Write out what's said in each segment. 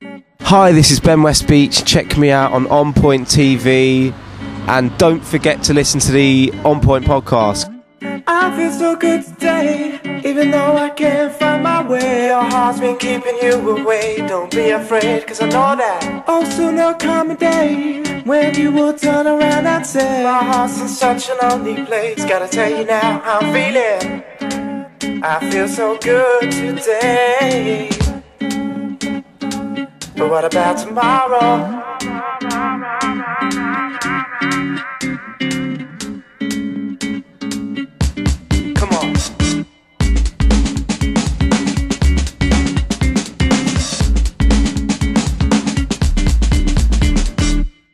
Hi, this is Ben Westbeech. Check me out on Point TV, and don't forget to listen to the On Point podcast. I feel so good today, even though I can't find my way. Your heart's been keeping you away. Don't be afraid, cause I know that. Oh, soon there'll come a day when you will turn around and say, my heart's in such a lonely place. Gotta tell you now how I'm feeling. I feel so good today. But what about tomorrow? Come on.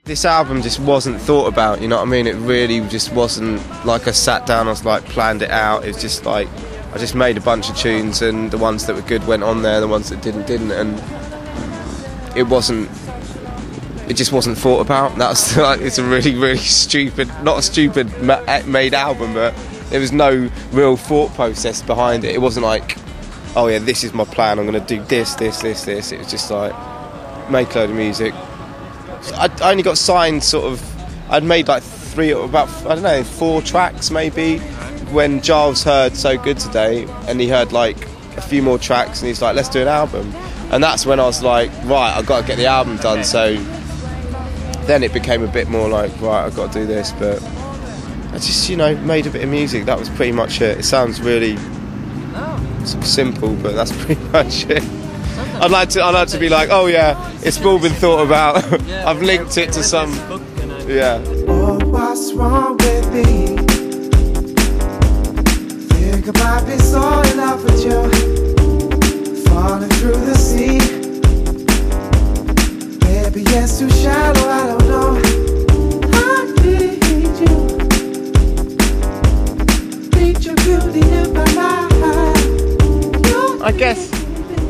This album just wasn't thought about, you know what I mean? It really just wasn't like I sat down, I was like planned it out. It's just like I just made a bunch of tunes, and the ones that were good went on there, the ones that didn't, and it just wasn't thought about. That's like, it's a really stupid, not a stupid made album, but there was no real thought process behind it. It wasn't like, oh yeah, this is my plan, I'm going to do this. It was just like, make a load of music. I only got signed sort of, I'd made like 4 tracks maybe, when Giles heard So Good Today, and he heard like a few more tracks, and he's like, let's do an album. And that's when I was like, right, I've got to get the album done. So then it became a bit more like, right, I've got to do this. But I just, made a bit of music. That was pretty much it. It sounds really sort of simple, but that's pretty much it. I'd like to be like, oh yeah, it's all been thought about. I've linked it to some, yeah. Oh, what's wrong with me? Think about being so in love with you. Falling through the sea. Maybe it's too shallow, I don't know. I need you. Need your beauty in my life. I guess,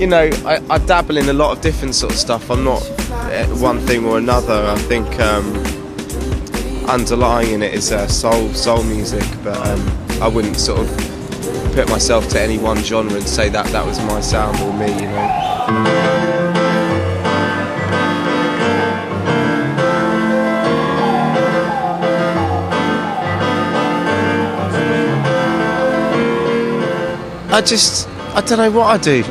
I dabble in a lot of different sort of stuff. I'm not one thing or another. I think underlying in it is soul music, but I wouldn't sort of put myself to any one genre and say that was my sound or me, I don't know what I do.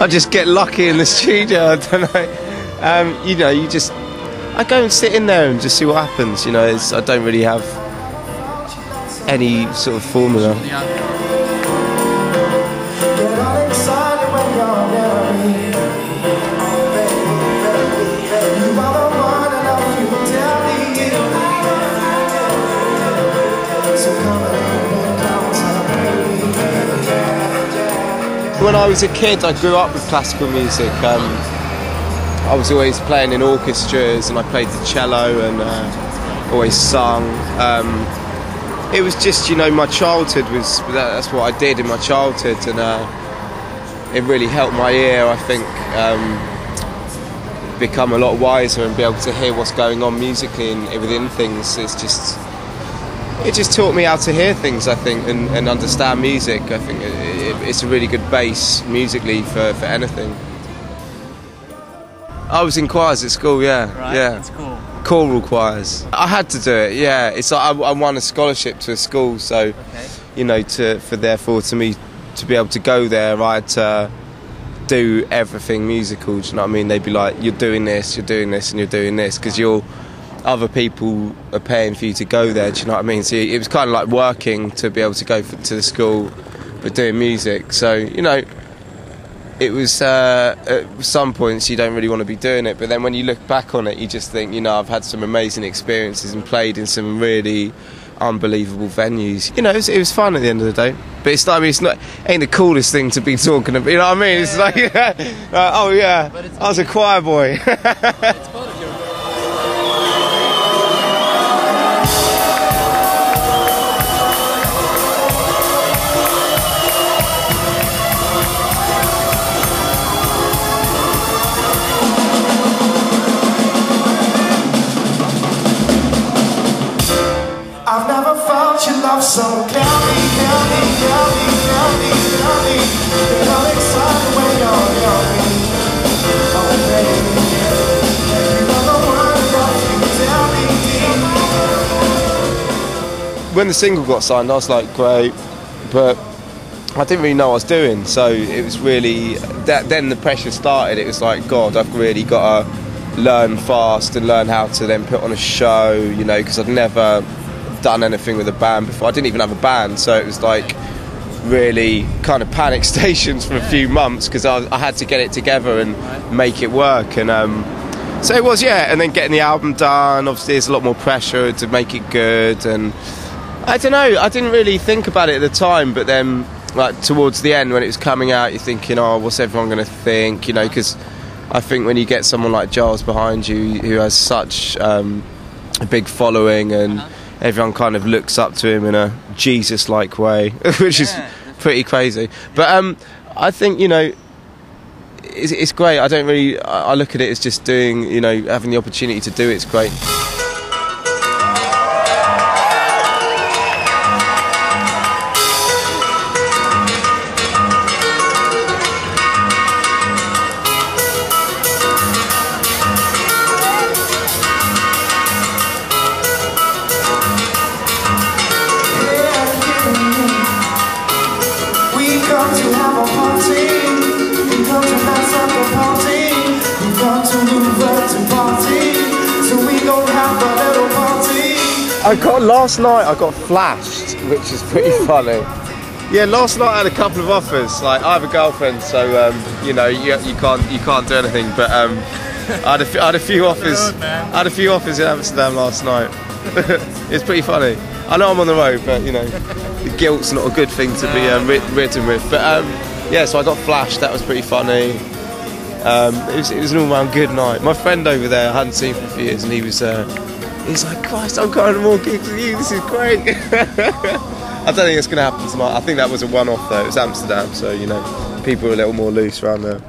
I just get lucky in the studio. I don't know. I go and sit in there and just see what happens. I don't really have any sort of formula. When I was a kid, I grew up with classical music. I was always playing in orchestras, and I played the cello and always sung. It was just, my childhood that's what I did in my childhood, and it really helped my ear, I think, become a lot wiser and be able to hear what's going on musically and within things. It just taught me how to hear things, I think, and understand music. I think it's a really good base musically for anything. I was in choirs at school, yeah. Right, yeah. that's cool. Choral choirs. I had to do it, yeah. It's like I won a scholarship to a school, so therefore to me to be able to go there, I had to do everything musical. Do you know what I mean? They'd be like, you're doing this, and you're doing this, because other people are paying for you to go there. Do you know what I mean? So it was kind of like working to be able to go to the school, but doing music. So it was at some points you don't really want to be doing it, but then when you look back on it, you just think, I've had some amazing experiences and played in some really unbelievable venues. It was fun at the end of the day. But it's ain't the coolest thing to be talking about. You know what I mean? It's like, oh yeah, I was a choir boy. It's part of your I've never felt your love so cloudy. I'm excited when you're near me. when the single got signed, I was like, great, but I didn't really know what I was doing. So it was really then the pressure started. It was like, God, I've really got to learn fast and learn how to then put on a show, you know, because I'd never done anything with a band before. I didn't even have a band, so it was like really kind of panic stations for a few months because I had to get it together and make it work. And so it was, yeah. And then getting the album done, obviously there's a lot more pressure to make it good. And I don't know, I didn't really think about it at the time, but then like towards the end when it was coming out, you're thinking, oh, what's everyone going to think, you know, because I think when you get someone like Giles behind you who has such a big following and everyone kind of looks up to him in a Jesus-like way, which is pretty crazy. But I think, you know, it's great. I look at it as just doing, you know, having the opportunity to do it's great. Last night I got flashed, which is pretty funny. Yeah, last night I had a couple of offers. Like, I have a girlfriend, so you know, you can't do anything. But I had a few offers. I had a few offers in Amsterdam last night. It's pretty funny. I know I'm on the road, but you know, the guilt's not a good thing to be ridden with. But yeah, so I got flashed. That was pretty funny. It was an all-round good night. My friend over there I hadn't seen for a few years, and he's like, Christ, I'm going to more gigs with you, this is great. I don't think it's going to happen tonight. I think that was a one-off though, it was Amsterdam, so you know, people are a little more loose around there.